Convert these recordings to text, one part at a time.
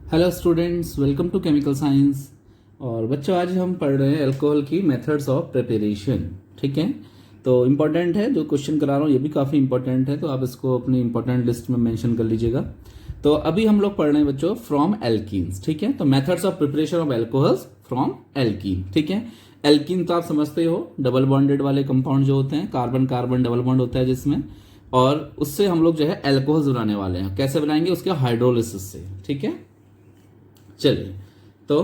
Hello students, welcome to chemical science. और बच्चों, आज हम पढ़ रहे हैं अल्कोहल की मेथड्स ऑफ प्रिपरेशन। ठीक है, तो इम्पॉर्टेंट है जो क्वेश्चन करा रहा हूँ, ये भी काफ़ी इंपॉर्टेंट है, तो आप इसको अपनी इंपॉर्टेंट लिस्ट में मेंशन कर लीजिएगा। तो अभी हम लोग पढ़ रहे हैं बच्चों फ्रॉम एल्कीन्स। ठीक है, तो methods of preparation of alcohols from alkene. ठीक है, एल्कीन तो आप समझते हो, डबल बॉन्डेड वाले कंपाउंड जो होते हैं, कार्बन कार्बन डबल बॉन्ड होता है जिसमें, और उससे हम लोग जो है एल्कोहल्स बनाने वाले हैं। कैसे बनाएंगे? उसके हाइड्रोलिसिस से। ठीक है, चलिए तो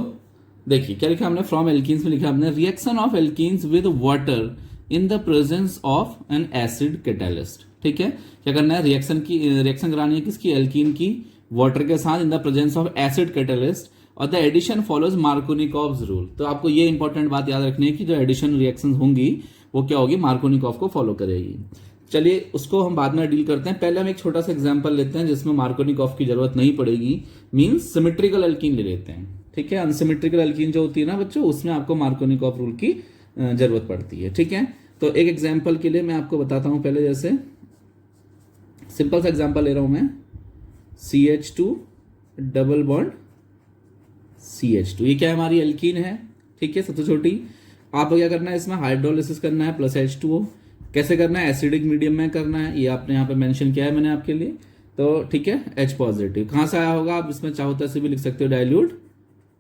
देखिए क्या लिखा हमने फ्रॉम एल्कीन्स में। लिखा हमने reaction of alkenes with water in the presence of N acid catalyst. ठीक है, क्या करना है? रिएक्शन करानी है किसकी? एल्कीन की, वाटर के साथ in the presence of acid catalyst, और the addition follows Markovnikov's rule. तो आपको ये इंपॉर्टेंट बात याद रखनी है कि जो एडिशन रिएक्शन होंगी वो क्या होगी? मार्कोनिकॉव को फॉलो करेगी। चलिए उसको हम बाद में डील करते हैं। पहले हम एक छोटा सा एग्जांपल लेते हैं जिसमें मार्कोनिकॉव की जरूरत नहीं पड़ेगी, मींस सिमेट्रिकल एल्कीन ले लेते हैं। ठीक है, अनसिमेट्रिकल एल्कीन जो होती है ना बच्चों, उसमें आपको मार्कोनिकॉव रूल की जरूरत पड़ती है। ठीक है, तो एक एग्जांपल के लिए मैं आपको बताता हूं। पहले जैसे सिंपल सा एग्जांपल ले रहा हूं मैं, CH2 डबल बॉन्ड CH2, ये क्या है? हमारी एल्कीन है। ठीक है, सबसे छोटी। आपको क्या करना है? इसमें हाइड्रोलिसिस करना है प्लस H2O। कैसे करना है? एसिडिक मीडियम में करना है, ये आपने यहाँ पे मेंशन किया है मैंने आपके लिए। तो ठीक है, H पॉजिटिव कहाँ से आया होगा? आप इसमें चाहो तो ऐसे भी लिख सकते हो, डाइल्यूट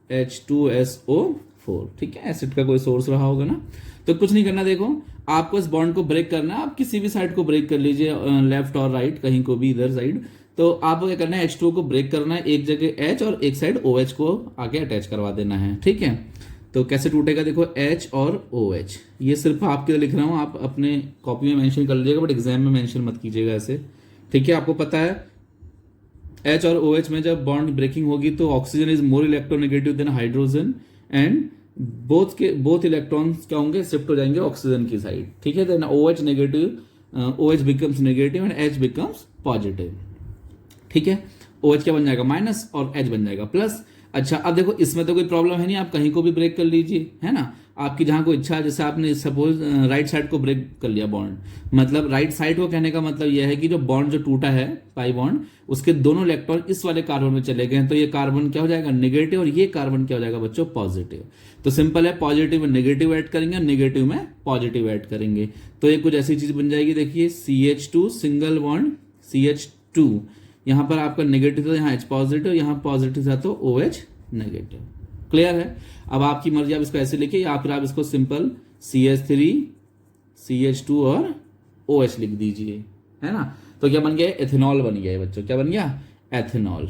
H2SO4। ठीक है, एसिड का कोई सोर्स रहा होगा ना। तो कुछ नहीं करना, देखो आपको इस बॉन्ड को ब्रेक करना है। आप किसी भी साइड को ब्रेक कर लीजिए, लेफ्ट और राइट, कहीं को भी, इधर साइड। तो आपको क्या करना है? H2O को ब्रेक करना है, एक जगह H और एक साइड OH को आगे अटैच करवा देना है। ठीक है, तो कैसे टूटेगा? देखो H और OH, ये सिर्फ आपके लिए लिख रहा हूं, आप अपने कॉपी में मेंशन कर लीजिएगा, बट एग्जाम में मेंशन मत कीजिएगा ऐसे। ठीक है, आपको पता है H और OH में जब बॉन्ड ब्रेकिंग होगी तो oxygen is more electronegative than hydrogen, and both electrons क्या होंगे? शिफ्ट हो जाएंगे ऑक्सीजन की साइड। ठीक है, then OH negative, OH becomes negative and H becomes positive. ठीक है, OH क्या बन जाएगा? माइनस, और H बन जाएगा प्लस। अच्छा, अब देखो इसमें तो कोई प्रॉब्लम है नहीं, आप कहीं को भी ब्रेक कर लीजिए, है ना, आपकी जहां कोई इच्छा है। जैसे आपने सपोज राइट साइड को ब्रेक कर लिया बॉन्ड, मतलब राइट साइड को कहने का मतलब यह है कि जो बॉन्ड जो टूटा है, पाई बॉन्ड, उसके दोनों इलेक्ट्रॉन इस वाले कार्बन में चले गए हैं, तो ये कार्बन क्या हो जाएगा? नेगेटिव, और ये कार्बन क्या हो जाएगा बच्चों? पॉजिटिव। तो सिंपल है, पॉजिटिव में नेगेटिव ऐड करेंगे और नेगेटिव में पॉजिटिव ऐड करेंगे, तो ये कुछ ऐसी चीज बन जाएगी। देखिए CH2 सिंगल बॉन्ड CH2, यहां पर आपका नेगेटिव था, यहाँ H पॉजिटिव, यहाँ पॉजिटिव था तो OH नेगेटिव। क्लियर है? अब आपकी मर्जी, आप इसको ऐसे लिखिए या फिर आप इसको सिंपल CH3 CH2 और OH लिख दीजिए, है ना। तो क्या बन गया? एथेनॉल बन गया है बच्चों। क्या बन गया? एथेनॉल।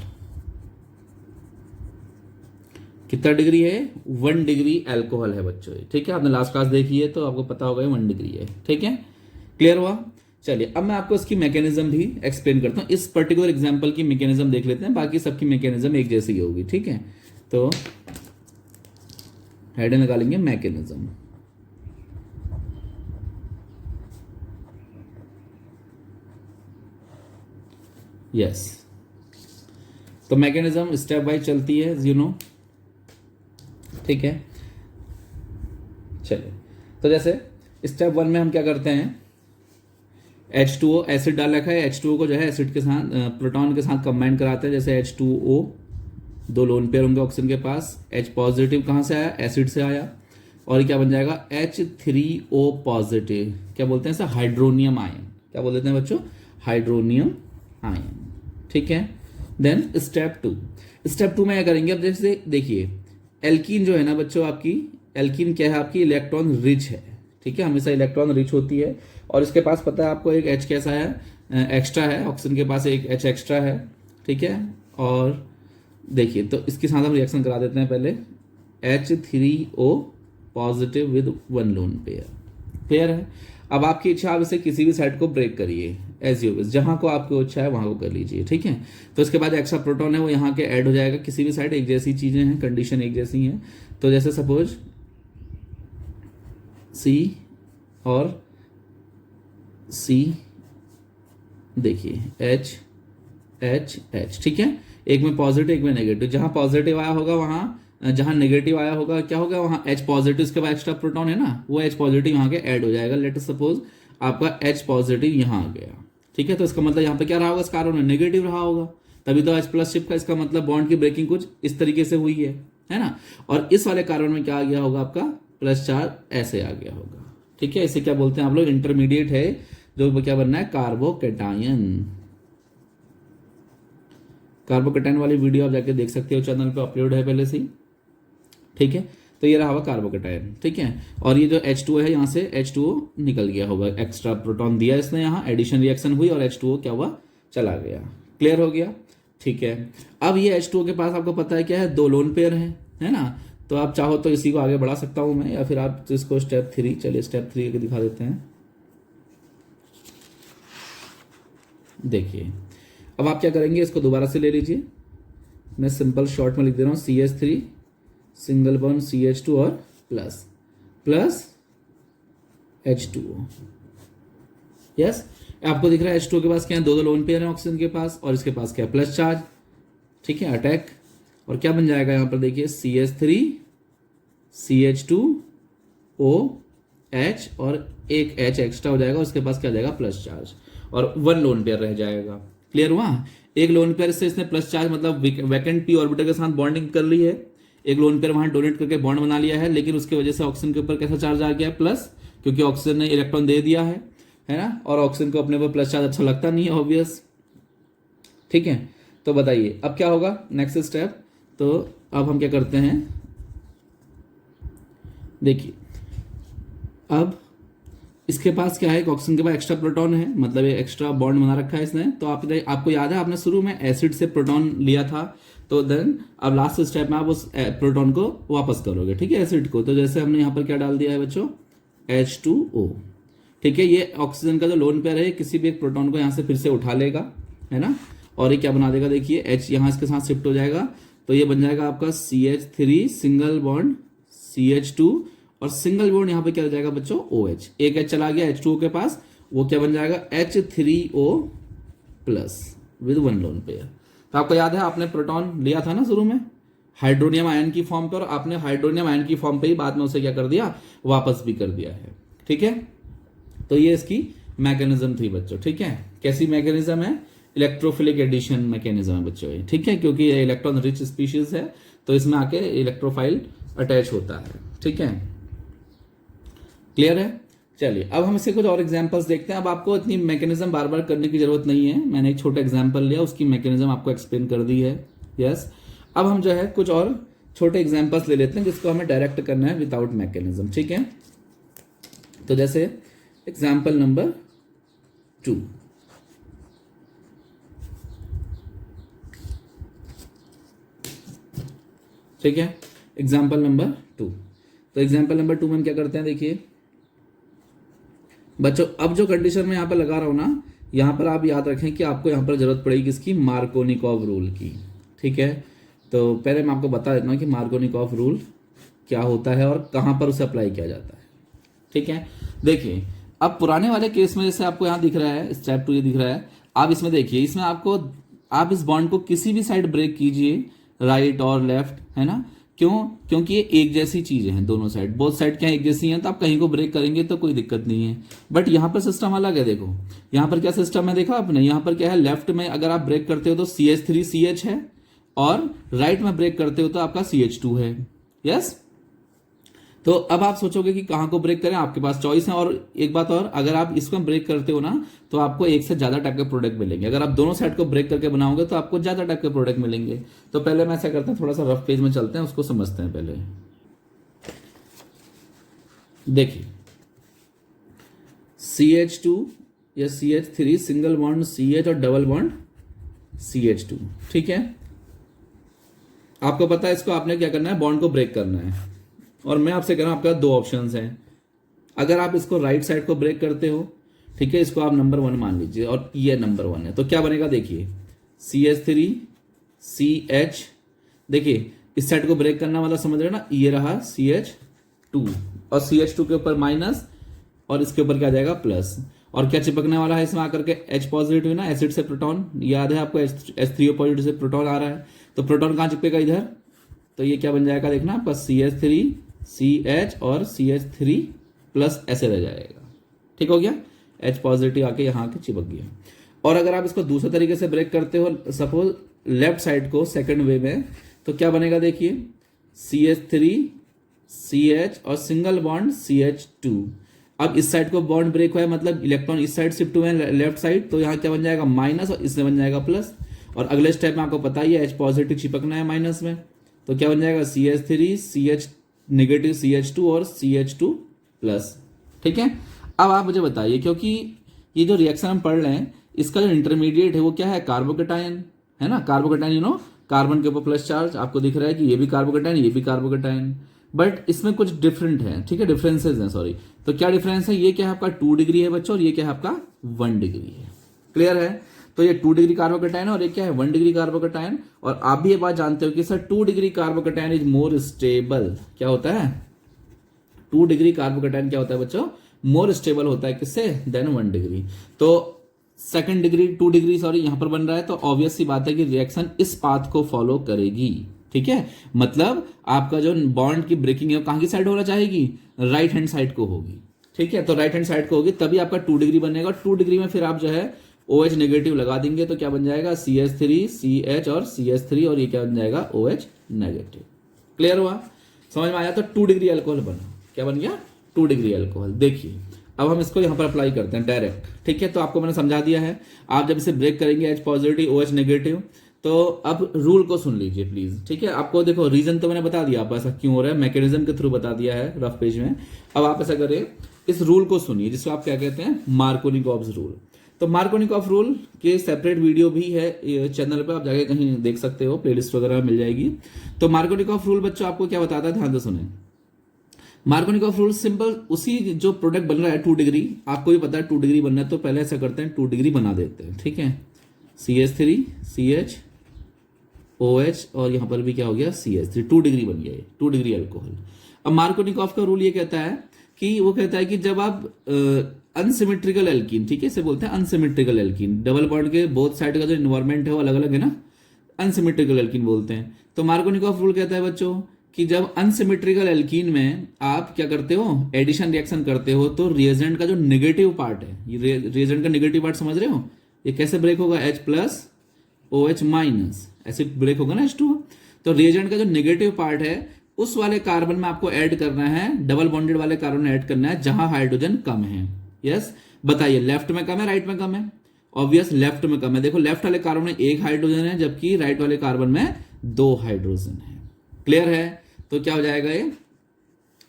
कितना डिग्री है? 1 डिग्री अल्कोहल है बच्चों। ठीक है, आपने लास्ट क्लास देखी है तो आपको पता होगा 1 डिग्री है। ठीक है, क्लियर हुआ? चलिए अब मैं आपको इसकी मैकेनिज्म भी एक्सप्लेन करता हूं। इस पर्टिकुलर एग्जांपल की मैकेनिज्म देख लेते हैं, बाकी सबकी मैकेनिज्म एक जैसी होगी। ठीक है, तो हेड निकालेंगे मैकेनिज्म। यस, तो मैकेनिज्म स्टेप वाइज चलती है, यू नो। ठीक है, चलिए तो जैसे स्टेप 1 में हम क्या करते हैं? H2O एसिड डाल रखा है, H2O को जो है एसिड के साथ, प्रोटॉन के साथ कंबाइन कराते हैं। जैसे H2O, 2 लोन पेयर होंगे ऑक्सीजन के पास। H पॉजिटिव कहाँ से आया? एसिड से आया, और क्या बन जाएगा? H3O positive. क्या बोलते हैं इसे? Hydronium ion. क्या बोल देते हैं बच्चों? Hydronium ion. ठीक है, देन स्टेप 2 में क्या करेंगे? अब जैसे देखिए एल्कीन जो है ना बच्चों, आपकी एल्कीन क्या है? आपकी इलेक्ट्रॉन रिच है। ठीक है, हमेशा इलेक्ट्रॉन रिच होती है, और इसके पास पता है आपको एक H कैसा है? एक्स्ट्रा है। ऑक्सीजन के पास एक H एक्स्ट्रा है। ठीक है, और देखिए तो इसके साथ हम रिएक्शन करा देते हैं। पहले H3O positive with 1 lone pair. Clear है? अब आपकी इच्छा, आप इसे किसी भी साइड को ब्रेक करिए, एज यू विश, जहां को आपको इच्छा है वहां को कर लीजिए। ठीक है, तो इसके बाद एक्स्ट्रा प्रोटॉन है वो यहाँ के ऐड हो जाएगा। किसी भी साइड एक जैसी चीजें हैं, कंडीशन एक जैसी है। तो जैसे सपोज C और C, देखिए H H H। ठीक है, एक में पॉजिटिव एक में नेगेटिव। जहां पॉजिटिव आया होगा वहां, जहां नेगेटिव आया होगा क्या होगा? वहां H पॉजिटिव, इसके बाद एक्स्ट्रा प्रोटॉन है ना, वो H पॉजिटिव यहाँ के ऐड हो जाएगा। लेट अस सपोज आपका H पॉजिटिव यहाँ आ गया। ठीक है, तो इसका मतलब यहाँ पे क्या रहा होगा? इस कार्बन में नेगेटिव रहा होगा, तभी तो H प्लस शिप का इसका मतलब बॉन्ड की ब्रेकिंग कुछ इस तरीके से हुई है ना। और इस वाले कार्बन में क्या आ गया होगा आपका प्लस चार्ज ऐसे आ गया होगा, ठीक है। इसे क्या बोलते हैं आप लोग, इंटरमीडिएट है जो क्या बनना है, कार्बोकैटायन। कार्बोकैटायन वाली वीडियो आप जाके देख सकते हो, चैनल पे अपलोड है पहले से ही, ठीक है। तो ये रहा हुआ कार्बोकैटायन, ठीक है। और ये जो H2O है यहाँ से H2O निकल गया होगा, एक्स्ट्रा प्रोटॉन दिया इसने, यहाँ एडिशन रिएक्शन हुई और H2O क्या हुआ, चला गया। क्लियर हो गया, ठीक है। अब ये H2O के पास आपको पता है क्या है, 2 लोन पेयर है ना। तो आप चाहो तो इसी को आगे बढ़ा सकता हूं मैं, या फिर आप इसको स्टेप 3, चलिए स्टेप 3 के दिखा देते हैं। देखिए अब आप क्या करेंगे, इसको दोबारा से ले लीजिए, मैं सिंपल शॉर्ट में लिख दे रहा हूँ, CH3 सिंगल बॉन्ड CH2 और प्लस प्लस H2O। यस, आपको दिख रहा है H2O के पास क्या है, 2 लोन पेयर है ऑक्सीजन के पास, और इसके पास क्या है, प्लस चार्ज, ठीक है, अटैक। और क्या बन जाएगा यहाँ पर देखिए, CH3 CH2OH और एक H एक्स्ट्रा हो जाएगा, उसके पास क्या हो जाएगा, प्लस चार्ज, और 1 लोन पेयर रह जाएगा। क्लियर हुआ, एक लोन पेयर से इसने प्लस चार्ज मतलब वैकेंट p ऑर्बिटल के साथ बॉन्डिंग कर ली है, एक लोन पेयर वहां डोनेट करके बॉन्ड बना लिया है, लेकिन उसकी वजह से ऑक्सीजन के ऊपर कैसा चार्ज आ गया है, प्लस, क्योंकि ऑक्सीजन ने इलेक्ट्रॉन दे दिया है ना। और ऑक्सीजन को अपने पर प्लस चार्ज अच्छा लगता नहीं है, ऑब्वियस, ठीक है। तो बताइए अब क्या होगा नेक्स्ट स्टेप। तो अब हम क्या करते हैं, देखिए अब इसके पास क्या है, ऑक्सीजन के पास एक्स्ट्रा प्रोटॉन है, मतलब ये एक्स्ट्रा बॉन्ड बना रखा है इसने। तो आपको याद है आपने शुरू में एसिड से प्रोटॉन लिया था, तो देन अब लास्ट स्टेप में आप उस प्रोटॉन को वापस करोगे, ठीक है, एसिड को। तो जैसे हमने यहाँ पर क्या डाल दिया है बच्चों, H2O, ठीक है। ये ऑक्सीजन का जो लोन पेयर है किसी भी एक प्रोटॉन को यहाँ से फिर से उठा लेगा, है ना। और ये क्या बना देगा, देखिए H यहाँ इसके साथ शिफ्ट हो जाएगा, तो ये बन जाएगा आपका CH3 सिंगल बॉन्ड CH2 और सिंगल बॉन्ड यहाँ पे क्या हो जाएगा बच्चों, OH, एक H चला गया H2O के पास, वो क्या बन जाएगा, H3O plus with 1 lone pair. तो आपको याद है आपने प्रोटॉन लिया था ना शुरू में हाइड्रोनियम आयन की फॉर्म पर, और आपने हाइड्रोनियम आयन की फॉर्म पे ही बाद में उसे क्या कर दिया, वापस भी कर दिया है, ठीक है। तो ये इसकी मैकेनिज्म थी बच्चों, ठीक है। कैसी मैकेनिज्म है, इलेक्ट्रोफिलिक एडिशन मैकेनिज्म है बच्चों ये, ठीक है, क्योंकि ये इलेक्ट्रॉन रिच स्पीशीज है, तो इसमें आके इलेक्ट्रोफाइल अटैच होता है, ठीक है। क्लियर है, चलिए अब हम इसके कुछ और एग्जांपल्स देखते हैं। अब आपको इतनी मैकेनिज्म बार बार करने की जरूरत नहीं है, मैंने एक छोटा एग्जांपल लिया, उसकी मैकेनिज्म आपको एक्सप्लेन कर दी है। यस, अब हम जो है कुछ और छोटे एग्जांपल्स ले लेते हैं जिसको हमें डायरेक्ट करना है विदाउट मैकेनिज्म, ठीक है। तो जैसे एग्जांपल नंबर 2, ठीक है, एग्जाम्पल नंबर 2। तो एग्जाम्पल नंबर 2 में हम क्या करते हैं, देखिए बच्चों, अब जो कंडीशन में यहाँ पर लगा रहा हूँ ना, यहाँ पर आप याद रखें कि आपको यहाँ पर जरूरत पड़ेगी किसकी, मार्कोनिकॉव रूल की, ठीक है। तो पहले मैं आपको बता देता हूँ कि मार्कोनिकॉव रूल क्या होता है और कहाँ पर उसे अप्लाई किया जाता है, ठीक है। देखिए अब पुराने वाले केस में जैसे आपको यहाँ दिख रहा है, स्टेप 2 ये दिख रहा है, आप इसमें देखिए, इसमें आपको आप इस बॉन्ड को किसी भी साइड ब्रेक कीजिए, राइट और लेफ्ट, है ना। क्यों, क्योंकि ये एक जैसी चीजें हैं दोनों साइड, बोथ साइड क्या एक जैसी हैं, तो आप कहीं को ब्रेक करेंगे तो कोई दिक्कत नहीं है। बट यहाँ पर सिस्टम अलग है, देखो यहाँ पर क्या सिस्टम है, देखा आपने, यहाँ पर क्या है, लेफ्ट में अगर आप ब्रेक करते हो तो CH3CH है, और राइट में ब्रेक करते हो तो आपका CH2 है। यस, तो अब आप सोचोगे कि कहाँ को ब्रेक करें, आपके पास चॉइस है। और एक बात और, अगर आप इसको ब्रेक करते हो ना तो आपको एक से ज्यादा टाइप के प्रोडक्ट मिलेंगे, अगर आप दोनों साइड को ब्रेक करके बनाओगे तो आपको ज्यादा टाइप के प्रोडक्ट मिलेंगे। तो पहले मैं ऐसा करता हूं, थोड़ा सा रफ पेज में चलते हैं, उसको समझते हैं पहले। देखिए CH2 या CH3 सिंगल बॉन्ड CH और डबल बॉन्ड CH2, ठीक है। आपको पता है इसको आपने क्या करना है, बॉन्ड को ब्रेक करना है, और मैं आपसे कह रहा हूं आपके पास 2 ऑप्शंस हैं। अगर आप इसको राइट साइड को ब्रेक करते हो, ठीक है, इसको आप नंबर 1 मान लीजिए और ये नंबर 1 है, तो क्या बनेगा, देखिए CH3CH, देखिए इस साइड को ब्रेक करना मतलब समझ रहे हो ना, ये रहा CH2 और CH2 के ऊपर माइनस और इसके ऊपर क्या जाएगा प्लस, और क्या चिपकने वाला है इसमें आकर के H पॉजिटिव ना, एसिड से प्रोटॉन, याद है आपको H3O पॉजिटिव से प्रोटॉन आ रहा है, तो प्रोटॉन कहाँ चिपकेगा, इधर। तो ये क्या बन जाएगा देखना, आपका CH3CH और CH3 प्लस ऐसे रह जाएगा, ठीक हो गया, H पॉजिटिव आके यहाँ आके चिपक गया। और अगर आप इसको दूसरे तरीके से ब्रेक करते हो, सपोज लेफ्ट साइड को सेकंड वे में, तो क्या बनेगा देखिए, CH3 CH और सिंगल बॉन्ड CH2। अब इस साइड को बॉन्ड ब्रेक हुआ है, मतलब इलेक्ट्रॉन इस साइड शिफ्ट हुए हैं लेफ्ट साइड, तो यहाँ क्या बन जाएगा माइनस और इसमें बन जाएगा प्लस। और अगले स्टेप में आपको पता ही है H पॉजिटिव चिपकना है माइनस में, तो क्या बन जाएगा CH3 CH नेगेटिव CH2 और CH2 प्लस। ठीक है, अब आप मुझे बताइए, क्योंकि ये जो रिएक्शन हम पढ़ रहे हैं इसका जो इंटरमीडिएट है वो क्या है, कार्बोकेटायन है ना। कार्बोकेटायन कार्बन के ऊपर प्लस चार्ज, आपको दिख रहा है कि ये भी कार्बोकेटायन ये भी कार्बोकेटायन, बट इसमें कुछ डिफरेंट है। ठीक है, डिफरेंसेस हैं, सॉरी। तो क्या डिफरेंस है, ये क्या है आपका 2 डिग्री है बच्चों, और ये क्या है आपका 1 डिग्री है। क्लियर है, तो ये 2 डिग्री कार्बोकेटायन और ये क्या है 1 डिग्री कार्बोकेटायन। और आप भी ये बात जानते हो कि sir 2 degree carbocation is more stable. क्या होता है 2 डिग्री कार्बोकेटायन, क्या होता है बच्चों, मोर स्टेबल होता है किससे, देन 1 डिग्री। तो सेकंड डिग्री 2 डिग्री सॉरी यहां पर बन रहा है, तो ऑब्वियस सी बात है कि रिएक्शन इस पाथ को फॉलो करेगी। ठीक है, मतलब आपका जो बॉन्ड की ब्रेकिंग है वो कहां की साइड होना चाहेगी, राइट हैंड साइड को होगी। ठीक है, तो राइट हैंड साइड को होगी तभी आपका 2 डिग्री बनेगा। 2 डिग्री में फिर आप जो है OH नेगेटिव लगा देंगे, तो क्या बन जाएगा CH3 CH और CH3, और ये क्या बन जाएगा OH नेगेटिव। क्लियर हुआ, समझ में आया। तो 2 डिग्री अल्कोहल बना, क्या बन गया 2 डिग्री अल्कोहल। देखिए अब हम इसको यहां पर अप्लाई करते हैं डायरेक्ट। ठीक है, तो आपको मैंने समझा दिया है। आप जब इसे ब्रेक करेंगे H पॉजिटिव OH नेगेटिव, तो अब रूल को सुन लीजिए प्लीज। ठीक है, आपको देखो रीजन तो मैंने बता दिया, आप ऐसा क्यों हो रहा है मैकेनिज्म के थ्रू बता दिया है रफ पेज में। अब आप ऐसा करें, इस रूल को सुनिए जिसको आप क्या कहते हैं, मार्कोनिकॉव्स रूल। तो मार्कोनिकॉफ रूल के सेपरेट वीडियो भी है चैनल पे, आप जाके कहीं देख सकते हो, प्लेलिस्ट वगैरह में मिल जाएगी। तो मार्कोनिकॉफ रूल बच्चों आपको क्या बताता है, ध्यान से सुने। मार्कोनिकॉफ रूल सिंपल, उसी जो प्रोडक्ट बन रहा है 2 डिग्री, आपको भी पता है 2 डिग्री बनना है, तो पहले ऐसा करते हैं 2 डिग्री बना देते हैं। ठीक है, CH3 CH OH और यहां पर भी क्या हो गया CH3, 2 डिग्री बन गया, 2 डिग्री अल्कोहल। अब मार्कोनिकॉफ का रूल ये कहता है कि वो कहता है कि जब आप अनसिमेट्रिकल एल्कीन, ठीक है इसे बोलते हैं अनसिमेट्रिकल एल्कीन, डबल बॉन्ड के बोथ साइड का जो इन्वायरमेंट है वो अलग अलग है ना, अनसिमेट्रिकल एल्कीन बोलते हैं। तो मार्कोनिकॉफ रूल कहता है बच्चों कि जब अनसिमेट्रिकल एल्कीन में आप क्या करते हो, एडिशन रिएक्शन करते हो, तो रिएजेंट का जो नेगेटिव पार्ट है, ये रिएजेंट का नेगेटिव पार्ट समझ रहे हो, ये कैसे ब्रेक होगा, H प्लस OH माइनस, ऐसे ब्रेक होगा ना H2। तो रिएजेंट का जो नेगेटिव पार्ट है उस वाले कार्बन में आपको ऐड करना है, डबल बॉन्डेड वाले कार्बन में ऐड करना है जहां हाइड्रोजन कम है। यस, बताइए लेफ्ट में कम है राइट में कम है, ऑब्वियस लेफ्ट में कम है। देखो लेफ्ट वाले कार्बन में 1 हाइड्रोजन है, जबकि राइट वाले कार्बन में 2 हाइड्रोजन है। क्लियर है, तो क्या हो जाएगा ये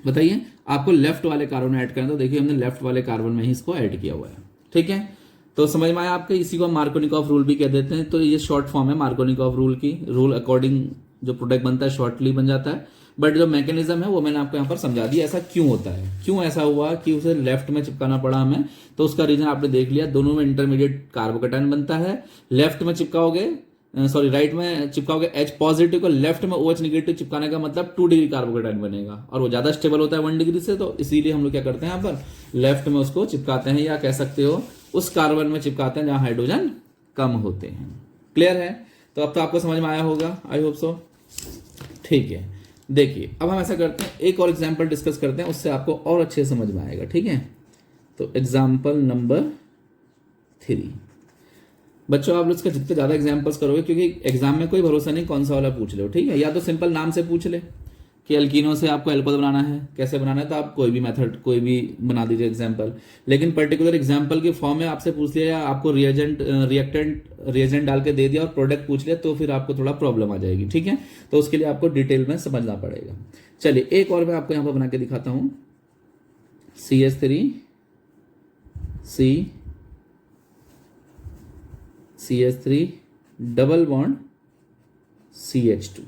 बताइए, आपको लेफ्ट वाले कार्बन में ऐड करना, तो देखिए हमने लेफ्ट वाले कार्बन में ही इसको ऐड किया हुआ है। ठीक है, तो समझ में आया आपके, इसी को मार्कोनिकॉफ रूल भी कह देते हैं। तो ये शॉर्ट फॉर्म है मार्कोनिकॉफ रूल की, रूल अकॉर्डिंग जो प्रोडक्ट बनता है शॉर्टली बन जाता है, बट जो मैकेनिज्म है वो मैंने आपको यहाँ पर समझा दिया, ऐसा क्यों होता है, क्यों ऐसा हुआ कि उसे लेफ्ट में चिपकाना पड़ा हमें। तो उसका रीजन आपने देख लिया, दोनों में इंटरमीडिएट कार्बोकेटायन बनता है, लेफ्ट में चिपकाओगे सॉरी राइट में चिपकाओगे H पॉजिटिव को, लेफ्ट में OH नेगेटिव चिपकाने का मतलब 2 डिग्री कार्बोकेटायन बनेगा, और वो ज्यादा स्टेबल होता है 1 डिग्री से, तो इसीलिए हम लोग क्या करते हैं यहाँ पर लेफ्ट में उसको चिपकाते हैं, या कह सकते हो उस कार्बन में चिपकाते हैं जहां हाइड्रोजन कम होते हैं। क्लियर है, तो अब तो आपको समझ में आया होगा, आई होप सो। ठीक है, देखिए अब हम ऐसा करते हैं, एक और एग्जाम्पल डिस्कस करते हैं, उससे आपको और अच्छे समझ में आएगा। ठीक है, तो एग्जाम्पल नंबर 3 बच्चों, आप लोग इसका जितने ज्यादा एग्जाम्पल्स करोगे, क्योंकि एग्जाम में कोई भरोसा नहीं कौन सा वाला पूछ ले, ठीक है, या तो सिंपल नाम से पूछ ले कि एल्कीनो से आपको एल्कोहल बनाना है, कैसे बनाना है, तो आप कोई भी मेथड कोई भी बना दीजिए एग्जाम्पल। लेकिन पर्टिकुलर एग्जाम्पल के फॉर्म में आपसे पूछ लिया, या आपको रिएजेंट डाल के दे दिया और प्रोडक्ट पूछ लिया, तो फिर आपको थोड़ा प्रॉब्लम आ जाएगी। ठीक है, तो उसके लिए आपको डिटेल में समझना पड़ेगा। चलिए एक और मैं आपको यहाँ पर बना के दिखाता हूँ, CH3 डबल बॉन्ड CH2,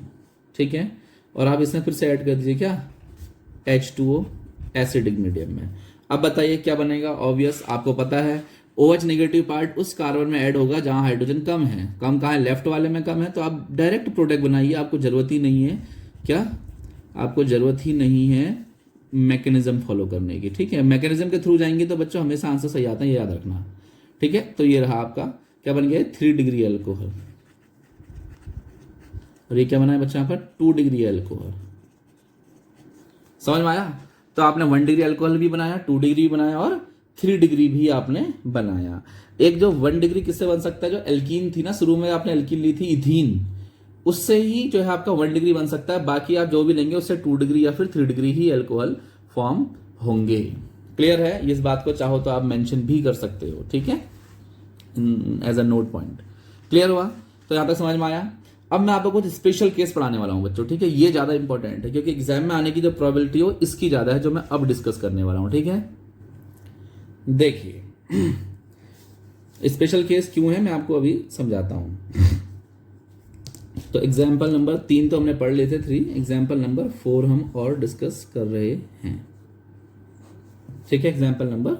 ठीक है, और आप इसमें फिर से ऐड कर दीजिए क्या, H2O एसिडिक मीडियम में। अब बताइए क्या बनेगा, ऑब्वियस आपको पता है OH नेगेटिव पार्ट उस कार्बन में ऐड होगा जहां हाइड्रोजन कम है, कम कहाँ है, लेफ्ट वाले में कम है, तो आप डायरेक्ट प्रोडक्ट बनाइए, आपको जरूरत ही नहीं है क्या, आपको जरूरत ही नहीं है मैकेनिज्म फॉलो करने की। ठीक है, मैकेनिज्म के थ्रू जाएंगे तो बच्चों हमेशा आंसर सही आता है, ये याद रखना। ठीक है, तो ये रहा आपका क्या बन गया 3 डिग्री अल्कोहल, और ये क्या बना है बच्चा यहाँ पर 2 डिग्री अल्कोहल। समझ में आया, तो आपने 1 डिग्री अल्कोहल भी बनाया, 2 डिग्री भी बनाया और 3 डिग्री भी आपने बनाया। एक जो 1 डिग्री किससे बन सकता है, जो एल्कीन थी ना, शुरू में आपने एल्कीन ली थी इथीन, उससे ही जो है आपका 1 डिग्री बन सकता है। बाकी आप जो भी लेंगे उससे 2 डिग्री या फिर 3 डिग्री ही अल्कोहल फॉर्म होंगे। क्लियर है? इस बात को चाहो तो आप मेंशन भी कर सकते हो, ठीक है, as a note point. Clear हुआ? तो यहां तक समझ में आया। अब मैं आपको कुछ स्पेशल केस पढ़ाने वाला हूं बच्चों, ठीक है। ये ज्यादा इंपॉर्टेंट है क्योंकि एग्जाम में आने की जो प्रोबेबिलिटी हो इसकी ज्यादा है, जो मैं अब डिस्कस करने वाला हूं, ठीक है। देखिए स्पेशल केस क्यों है मैं आपको अभी समझाता हूं। तो एग्जाम्पल नंबर 3 तो हमने पढ़ लिए थे, 3। एग्जाम्पल नंबर 4 हम और डिस्कस कर रहे हैं, ठीक है। एग्जाम्पल नंबर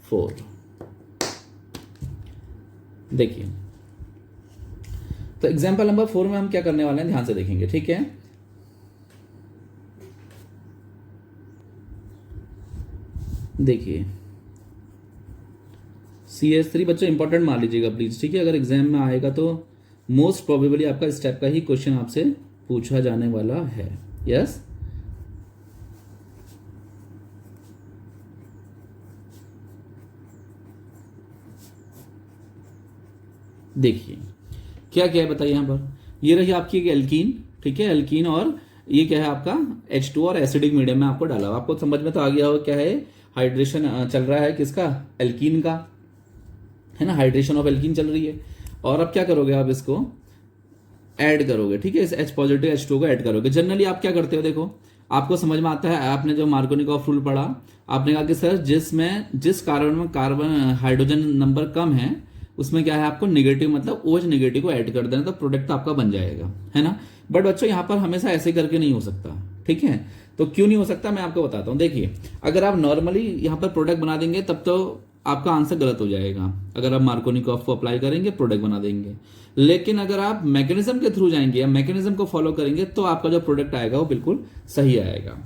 4 देखिए। तो एग्जाम्पल नंबर 4 में हम क्या करने वाले हैं, ध्यान से देखेंगे, ठीक है। देखिए CH3 बच्चों इंपॉर्टेंट मान लीजिएगा प्लीज, ठीक है। अगर एग्जाम में आएगा तो मोस्ट प्रोबेबली आपका इस टाइप का ही क्वेश्चन आपसे पूछा जाने वाला है। यस, देखिए क्या क्या है बताइए। यहां पर ये रही आपकी एक एल्कीन, ठीक है, एल्कीन, और ये क्या है आपका H2 और एसिडिक मीडियम में आपको डाला हुआ। आपको समझ में तो आ गया होगा क्या है, हाइड्रेशन चल रहा है किसका, एल्कीन का, है ना, हाइड्रेशन ऑफ एल्कीन चल रही है। और अब क्या करोगे आप इसको ऐड करोगे, ठीक है, इस H पॉजिटिव H2 को ऐड करोगे। जनरली आप क्या करते हो, देखो आपको समझ में आता है, आपने जो मार्कोनिकॉफ रूल पढ़ा, आपने कहा कि सर जिस कार्बन में कार्बन हाइड्रोजन नंबर कम है उसमें क्या है आपको नेगेटिव, मतलब OH नेगेटिव को ऐड कर देना, तो प्रोडक्ट आपका बन जाएगा, है ना। बट बच्चों यहाँ पर हमेशा ऐसे करके नहीं हो सकता, ठीक है। तो क्यों नहीं हो सकता मैं आपको बताता हूँ। देखिए अगर आप नॉर्मली यहाँ पर प्रोडक्ट बना देंगे तब तो आपका आंसर गलत हो जाएगा। अगर आप मार्कोनिकॉफ को अप्लाई करेंगे प्रोडक्ट बना देंगे, लेकिन अगर आप मैकेनिज्म के थ्रू जाएंगे या मैकेनिज्म को फॉलो करेंगे तो आपका जो प्रोडक्ट आएगा वो बिल्कुल सही आएगा,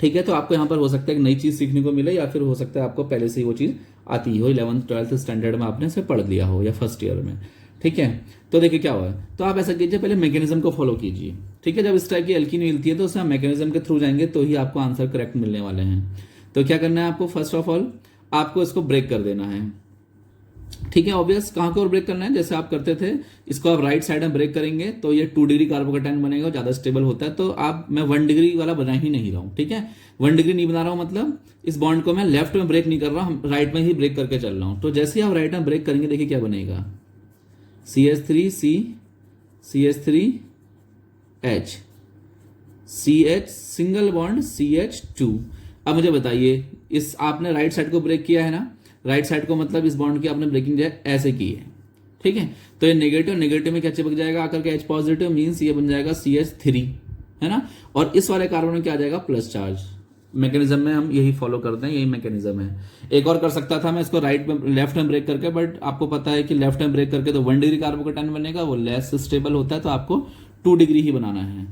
ठीक है। तो आपको यहाँ पर हो सकता है एक नई चीज सीखने को मिले, या फिर हो सकता है आपको पहले से ही वो चीज आती हो, 11th 12th स्टैंडर्ड में आपने इसे पढ़ लिया हो या फर्स्ट ईयर में, ठीक है। तो देखिए क्या हुआ, तो आप ऐसा कीजिए, पहले मैकेनिज्म को फॉलो कीजिए, ठीक है। जब इस टाइप की एल्कीन मिलती है तो उसमें मैकेनिज्म के थ्रू जाएंगे तो ही आपको आंसर करेक्ट मिलने वाले हैं। तो क्या करना है आपको, फर्स्ट ऑफ ऑल आपको इसको ब्रेक कर देना है, ठीक है। ऑब्वियस कहां को ब्रेक करना है, जैसे आप करते थे, इसको आप राइट साइड में ब्रेक करेंगे तो ये 2 डिग्री कार्बोकेटाइन बनेगा, ज्यादा स्टेबल होता है। तो आप, मैं 1 डिग्री वाला बना ही नहीं रहा हूं, ठीक है। 1 डिग्री नहीं बना रहा हूं, मतलब इस बॉन्ड को मैं लेफ्ट में ब्रेक नहीं कर रहा हूं, राइट में ही ब्रेक करके चल रहा हूं। तो जैसे ही आप राइट में ब्रेक करेंगे देखिए क्या बनेगा, CH3C CH3H CH single bond CH2। अब मुझे बताइए, इस आपने राइट साइड को ब्रेक किया है ना, राइट साइड को मतलब इस बॉन्ड की आपने ब्रेकिंग जो है ऐसे की है, ठीक है। तो ये नेगेटिव में क्या चिपक जाएगा आकर के H पॉजिटिव, मीन्स ये बन जाएगा CH3, है ना। और इस वाले कार्बन में क्या आ जाएगा, प्लस चार्ज। मैकेनिज्म में हम यही फॉलो करते हैं, यही मैकेनिज्म है। एक और कर सकता था मैं इसको राइट में, लेफ्ट में ब्रेक करके, बट आपको पता है कि लेफ्ट में ब्रेक करके तो 1 डिग्री कार्बोकेटाइन बनेगा, वो लेस स्टेबल होता है, तो आपको 2 डिग्री ही बनाना है।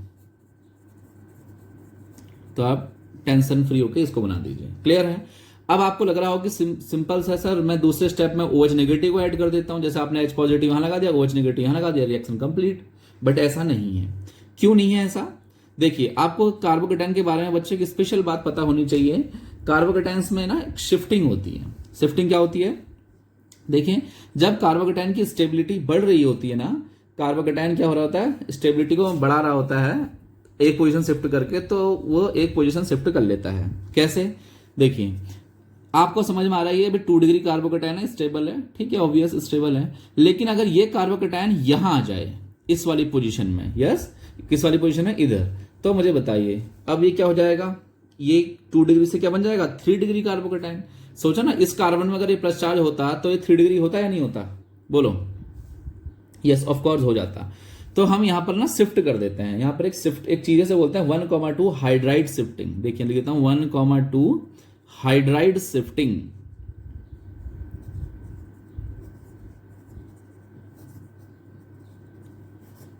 तो आप टेंशन फ्री होकर इसको बना दीजिए। क्लियर है? अब आपको लग रहा हो कि सिंपल सा सर, मैं दूसरे स्टेप में OH नेगेटिव को ऐड कर देता हूं, जैसे आपने H पॉजिटिव यहां लगा दिया, OH नेगेटिव यहां लगा दिया, रिएक्शन कंप्लीट। बट ऐसा नहीं है। क्यों नहीं है ऐसा? देखिए आपको कार्बोकेटाइन के बारे में बच्चे की स्पेशल बात पता होनी चाहिए। कार्बोकेटाइन्स में ना शिफ्टिंग होती है। शिफ्टिंग क्या होती है, देखिए जब कार्बोकेटाइन की स्टेबिलिटी बढ़ रही होती है ना, कार्बोकेटाइन क्या हो रहा होता है, स्टेबिलिटी को बढ़ा रहा होता है एक पोजीशन शिफ्ट करके, तो वो एक पोजीशन शिफ्ट कर लेता है। कैसे, देखिए आपको समझ में आ रहा है, ये 2 डिग्री कार्बोकेटाइन है, स्टेबल है, ठीक है, ऑब्वियस स्टेबल है। लेकिन अगर ये कार्बोकेटाइन यहां आ जाए इस वाली पोजीशन में, यस, किस वाली पोजीशन में, इधर, तो मुझे बताइए अब ये क्या हो जाएगा, ये 2 डिग्री से क्या बन जाएगा, 3 डिग्री कार्बोकेटाइन। सोचो ना, इस कार्बन में अगर ये प्लस चार्ज होता तो ये 3 डिग्री होता या नहीं होता, बोलो। यस ऑफ कोर्स हो जाता। तो हम यहां पर ना शिफ्ट कर देते हैं, यहां पर एक चीजें से बोलते हैं 1,2 हाइड्राइड शिफ्टिंग। देखिए लिख देता हूं 1,2 hydride shifting.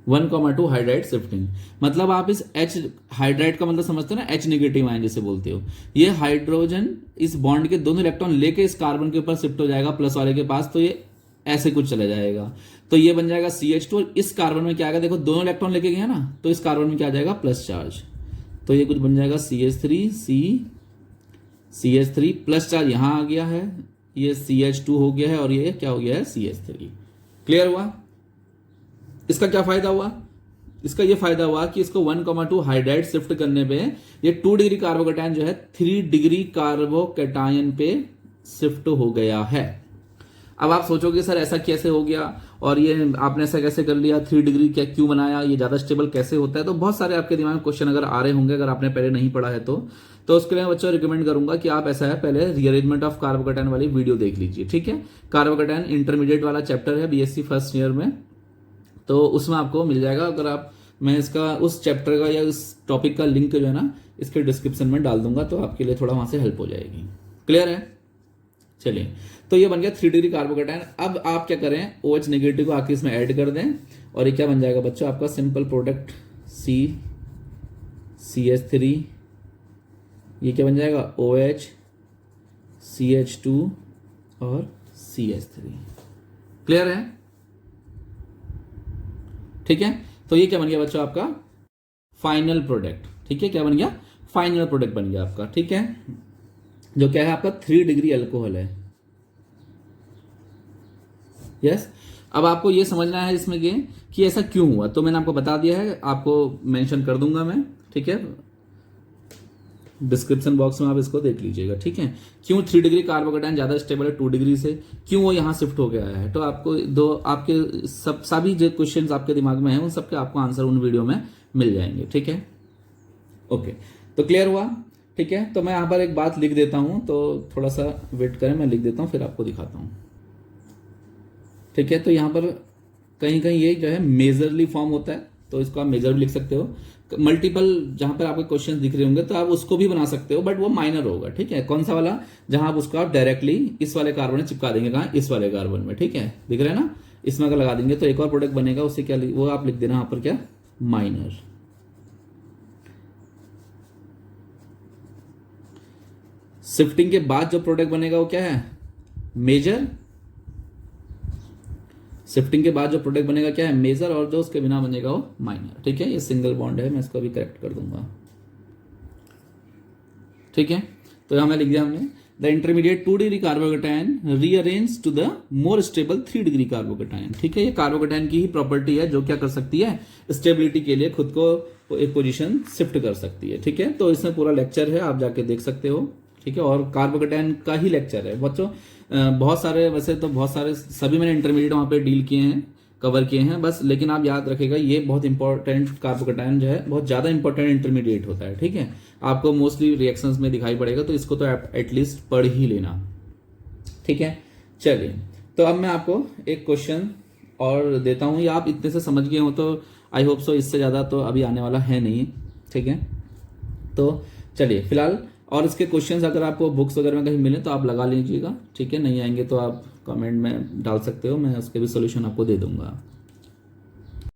One comma two hydride shifting, मतलब आप इस H हाइड्राइड का मतलब समझते हो ना, H नेगेटिव आयन जिसे बोलते हो। ये हाइड्रोजन इस बॉन्ड के दोनों इलेक्ट्रॉन लेके इस कार्बन के ऊपर शिफ्ट हो जाएगा प्लस वाले के पास, तो ये ऐसे कुछ चला जाएगा, तो ये बन जाएगा CH2। और इस कार्बन में क्या आएगा, देखो दोनों इलेक्ट्रॉन लेके गया ना, तो इस कार्बन में क्या आ जाएगा, प्लस चार्ज, तो ये कुछ बन जाएगा CH3 CH3 प्लस चार्ज यहाँ आ गया है, ये CH2 हो गया है और ये क्या हो गया है CH3। क्लियर हुआ? इसका क्या फायदा हुआ? इसका ये फायदा हुआ कि इसको 1,2 हाइड्राइड शिफ्ट करने पे ये 2 डिग्री कार्बोकैटायन जो है 3 डिग्री कार्बोकैटायन पे शिफ्ट हो गया है। अब आप सोचोगे सर ऐसा कैसे हो गया और ये आपने ऐसा कैसे कर लिया, 3 डिग्री क्या क्यों बनाया, ये ज्यादा स्टेबल कैसे होता है? तो बहुत सारे आपके दिमाग में क्वेश्चन अगर आ रहे होंगे, अगर आपने पहले नहीं पढ़ा है तो उसके लिए मैं बच्चों रिकमेंड करूंगा कि आप ऐसा है पहले रीअरेंजमेंट ऑफ कार्बोकैटायन वाली वीडियो देख लीजिए, ठीक है। कार्बोकैटायन इंटरमीडिएट वाला चैप्टर है BSc फर्स्ट ईयर में, तो उसमें आपको मिल जाएगा। अगर आप मैं इसका उस चैप्टर का या उस टॉपिक का लिंक जो है ना इसके डिस्क्रिप्शन में डाल दूंगा, तो आपके लिए थोड़ा वहां से हेल्प हो जाएगी। क्लियर है? चलिए, तो ये बन गया 3 डिग्री कार्बोकैटायन। अब आप क्या करें, OH नेगेटिव को आके इसमें ऐड कर दें और ये क्या बन जाएगा बच्चों आपका सिंपल प्रोडक्ट CH3, ये क्या बन जाएगा OH CH2 और CH3। क्लियर है? ठीक है, तो ये क्या बन गया बच्चों आपका फाइनल प्रोडक्ट। ठीक है, क्या बन गया? फाइनल प्रोडक्ट बन गया आपका। ठीक है, जो क्या है आपका 3 डिग्री अल्कोहल है। यस, अब आपको ये समझना है इसमें कि ऐसा क्यों हुआ, तो मैंने आपको बता दिया है, आपको मेंशन कर दूंगा मैं। ठीक है, डिस्क्रिप्शन बॉक्स में आप इसको देख लीजिएगा। ठीक है, क्यों 3 डिग्री कार्बोकैटायन ज्यादा स्टेबल है 2 डिग्री से, क्यों वो यहां शिफ्ट हो गया है, तो आपको आपके सभी जो क्वेश्चंस आपके दिमाग में हैं उन सबके आपको आंसर उन वीडियो में मिल जाएंगे। ठीक है, ओके, तो क्लियर हुआ? ठीक है, तो मैं यहाँ पर एक बात लिख देता हूं, तो थोड़ा सा वेट करें, मैं लिख देता हूं फिर आपको दिखाता हूं। ठीक है, तो यहाँ पर कहीं कहीं ये जो है मेजरली फॉर्म होता है, तो इसको आप मेजर भी लिख सकते हो। मल्टीपल जहां पर आपको क्वेश्चन दिख रहे होंगे तो आप उसको भी बना सकते हो, बट वो माइनर होगा। ठीक है, कौन सा वाला, जहां आप उसको आप डायरेक्टली इस वाले कार्बन में चिपका देंगे, कहाँ, इस वाले कार्बन में। ठीक है, दिख रहा है ना, इसमें अगर लगा देंगे तो एक और प्रोडक्ट बनेगा, उससे क्या वो आप लिख देना यहाँ पर क्या, माइनर। शिफ्टिंग के बाद जो प्रोडक्ट बनेगा वो क्या है, मेजर। शिफ्टिंग के बाद जो प्रोडक्ट बनेगा क्या है, मेजर, और जो उसके बिना बनेगा वो माइनर। ठीक है, ये सिंगल बॉन्ड है, मैं इसको भी करेक्ट कर दूंगा। ठीक है, तो यहां में लिख दिया हमने, the intermediate 2 degree carbocation rearrange to the more stable 3 degree carbocation. ठीक है, ये कार्बोकैटायन की ही प्रॉपर्टी है जो क्या कर सकती है, स्टेबिलिटी के लिए खुद को एक पोजीशन शिफ्ट कर सकती है। ठीक है, तो इसमें पूरा लेक्चर है, आप जाके देख सकते हो। ठीक है, और कार्बोकैटायन का ही लेक्चर है बच्चों, बहुत सारे, वैसे तो बहुत सारे सभी मैंने इंटरमीडिएट वहां पे डील किए हैं, कवर किए हैं बस, लेकिन आप याद रखिएगा ये बहुत इंपॉर्टेंट कार्बोकैटायन जो है बहुत ज्यादा इंपॉर्टेंट इंटरमीडिएट होता है। ठीक है, आपको मोस्टली रिएक्शंस में दिखाई पड़ेगा, तो इसको तो एटलीस्ट पढ़ ही लेना। ठीक है, चलिए, तो अब मैं आपको एक क्वेश्चन और देता हूं, या आप इतने से समझ गए हो तो आई होप सो, इससे ज्यादा तो अभी आने वाला है नहीं। ठीक है, तो चलिए फिलहाल, और इसके क्वेश्चंस अगर आपको बुक्स वगैरह में कहीं मिले तो आप लगा लीजिएगा। ठीक है, नहीं आएंगे तो आप कमेंट में डाल सकते हो, मैं उसके भी सोल्यूशन आपको दे दूंगा।